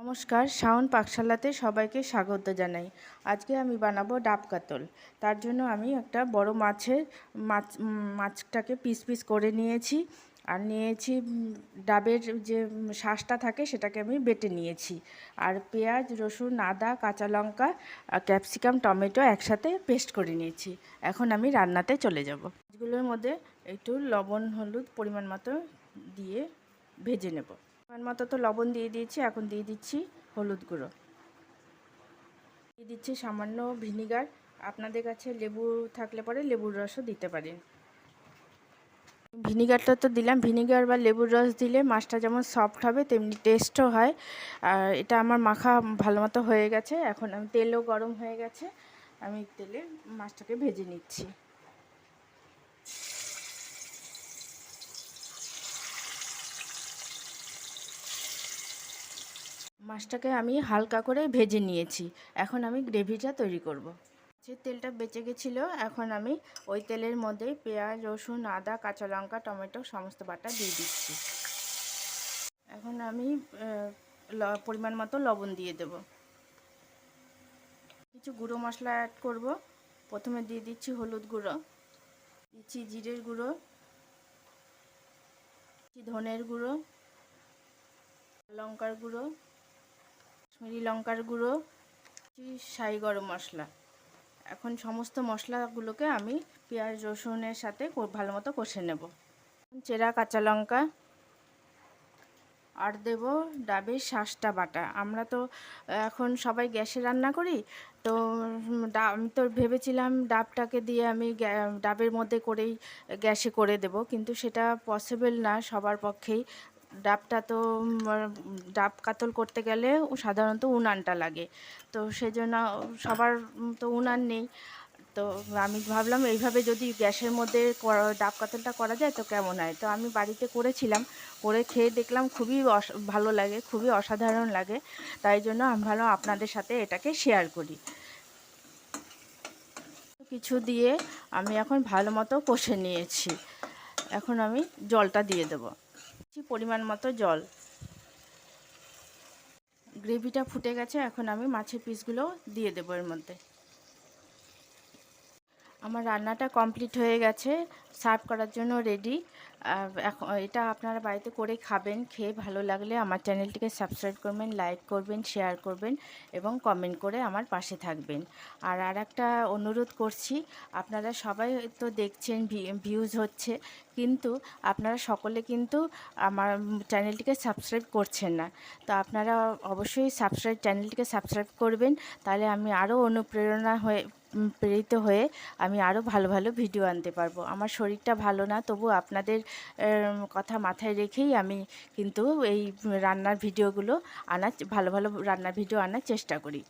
নমস্কার, শাওন পাকশালাতে সবাইকে স্বাগত জানাই। আজকে আমি বানাবো ডাব কাতল। তার জন্য আমি একটা বড় মাছটাকে পিস পিস করে নিয়েছি। আর নিয়েছি ডাবের যে শাঁসটা থাকে সেটাকে আমি বেটে নিয়েছি। আর পেঁয়াজ, রসুন, আদা, কাঁচা লঙ্কা, ক্যাপসিকাম, টমেটো একসাথে পেস্ট করে নিয়েছি। এখন আমি রান্নাতে চলে যাব। মাছগুলোর মধ্যে একটু লবণ, হলুদ পরিমাণ মতো দিয়ে ভেজে নেব। পরিমাণ মতো তো লবণ দিয়ে দিয়েছি, এখন দিয়ে দিচ্ছি হলুদ গুঁড়ো, দিয়ে দিচ্ছি সামান্য ভিনিগার। আপনাদের কাছে লেবু থাকলে পরে লেবুর রসও দিতে পারেন। ভিনিগারটা তো দিলাম, ভিনিগার বা লেবুর রস দিলে মাছটা যেমন সফট হবে তেমনি টেস্টও হয়। আর এটা আমার মাখা ভালো মতো হয়ে গেছে। এখন আমি তেলও গরম হয়ে গেছে, আমি তেলে মাছটাকে ভেজে নিচ্ছি। মাছটাকে আমি হালকা করে ভেজে নিয়েছি। এখন আমি গ্রেভিটা তৈরি করব। যে তেলটা বেঁচে গেছিলো, এখন আমি ওই তেলের মধ্যে পেঁয়াজ, রসুন, আদা, কাঁচা লঙ্কা, টমেটো সমস্ত বাটা দিয়ে দিচ্ছি। এখন আমি পরিমাণ মতো লবণ দিয়ে দেব। কিছু গুঁড়ো মশলা অ্যাড করব। প্রথমে দিয়ে দিচ্ছি হলুদ গুঁড়ো, দিচ্ছি জিরের গুঁড়ো, দিচ্ছি ধনের গুঁড়ো, লঙ্কার গুঁড়ো, কাশ্মীরি লঙ্কার গুঁড়ো, শাহি গরম মশলা। এখন সমস্ত মশলাগুলোকে আমি পেঁয়াজ রসুনের সাথে ভালো মতো কষে নেব। চেরা কাঁচা লঙ্কা আর দেব ডাবের শাঁসটা বাটা। আমরা তো এখন সবাই গ্যাসে রান্না করি, তো আমি তো ভেবেছিলাম ডাবটাকে দিয়ে আমি ডাবের মধ্যে করেই গ্যাসে করে দেব, কিন্তু সেটা পসিবল না সবার পক্ষেই। ডাবটা তো ডাব কাতল করতে গেলে সাধারণত উনানটা লাগে, তো সেজন্য সবার তো উনান নেই। তো আমি ভাবলাম এইভাবে যদি গ্যাসের মধ্যে ডাব কাতলটা করা যায় তো কেমন হয়। তো আমি বাড়িতে করেছিলাম, করে খেয়ে দেখলাম খুবই ভালো লাগে, খুবই অসাধারণ লাগে। তাই জন্য আমি ভাবলাম আপনাদের সাথে এটাকে শেয়ার করি। কিছু দিয়ে আমি এখন ভালো মতো কষে নিয়েছি। এখন আমি জলটা দিয়ে দেবো, পরিমাণ মতো জল। গ্রেভিটা ফুটে গেছে, এখন আমি মাছের পিসগুলো দিয়ে দেবো এর মধ্যে। আমার রান্নাটা কমপ্লিট হয়ে গেছে, সার্ভ করার জন্য রেডি। এখন এটা আপনারা বাড়িতে করে খাবেন। খেয়ে ভালো লাগলে আমার চ্যানেলটিকে সাবস্ক্রাইব করবেন, লাইক করবেন, শেয়ার করবেন এবং কমেন্ট করে আমার পাশে থাকবেন। আর একটা অনুরোধ করছি, আপনারা সবাই তো দেখছেন ভিউজ হচ্ছে, কিন্তু আপনারা সকলে কিন্তু আমার চ্যানেলটিকে সাবস্ক্রাইব করছেন না। তো আপনারা অবশ্যই চ্যানেলটিকে সাবস্ক্রাইব করবেন, তাহলে আমি আরও প্রেরিত হয়ে আমি আরও ভালো ভালো ভিডিও আনতে পারবো। আমার শরীরটা ভালো না, তবু আপনাদের কথা মাথায় রেখেই আমি কিন্তু এই রান্নার ভিডিওগুলো ভালো ভালো রান্নার ভিডিও আনার চেষ্টা করি।